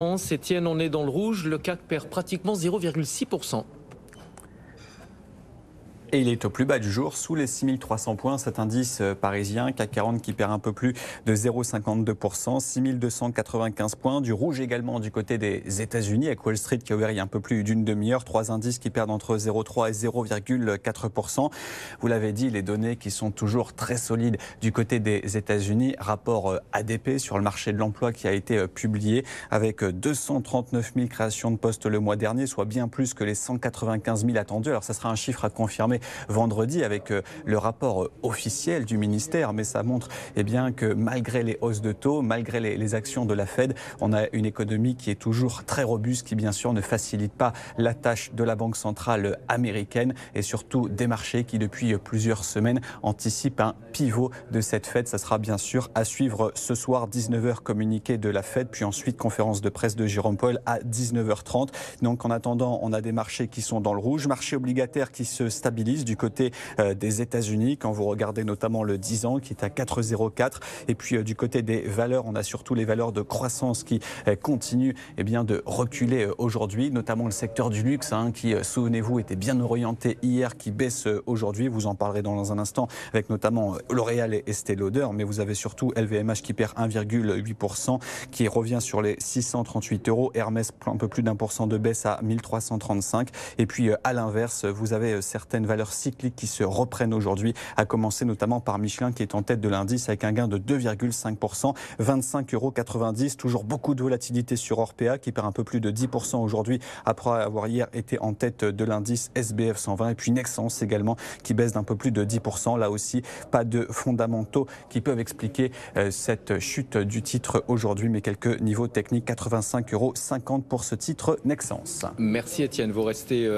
Étienne, on est dans le rouge, le CAC perd pratiquement 0,6%. Et il est au plus bas du jour, sous les 6300 points, cet indice parisien, CAC 40 qui perd un peu plus de 0,52%, 6295 points. Du rouge également du côté des États-Unis, avec Wall Street qui a ouvert il y a un peu plus d'une demi-heure. Trois indices qui perdent entre 0,3 et 0,4%. Vous l'avez dit, les données qui sont toujours très solides du côté des États-Unis. Rapport ADP sur le marché de l'emploi qui a été publié avec 239 000 créations de postes le mois dernier, soit bien plus que les 195 000 attendus. Alors ça sera un chiffre à confirmer vendredi avec le rapport officiel du ministère, mais ça montre bien que malgré les hausses de taux, malgré les actions de la Fed, on a une économie qui est toujours très robuste, qui bien sûr ne facilite pas la tâche de la Banque centrale américaine et surtout des marchés qui depuis plusieurs semaines anticipent un pivot de cette Fed. Ça sera bien sûr à suivre ce soir, 19h communiqué de la Fed, puis ensuite conférence de presse de Jérôme Powell à 19h30. Donc en attendant, on a des marchés qui sont dans le rouge, marché obligataire qui se stabilise du côté des États-Unis, quand vous regardez notamment le 10 ans qui est à 4,04. Et puis du côté des valeurs, on a surtout les valeurs de croissance qui continuent de reculer aujourd'hui, notamment le secteur du luxe qui, souvenez-vous, était bien orienté hier, qui baisse aujourd'hui. Vous en parlerez dans un instant avec notamment L'Oréal et Estée Lauder, mais vous avez surtout LVMH qui perd 1,8%, qui revient sur les 638 €. Hermès, un peu plus d'1% de baisse à 1335. Et puis à l'inverse, vous avez certaines valeurs cycliques qui se reprennent aujourd'hui, à commencer notamment par Michelin qui est en tête de l'indice avec un gain de 2,5%, 25,90 €. Toujours beaucoup de volatilité sur Orpea qui perd un peu plus de 10% aujourd'hui après avoir hier été en tête de l'indice SBF 120. Et puis Nexans également qui baisse d'un peu plus de 10%. Là aussi, pas de fondamentaux qui peuvent expliquer cette chute du titre aujourd'hui, mais quelques niveaux techniques, 85,50 € pour ce titre Nexans. Merci Étienne, vous restez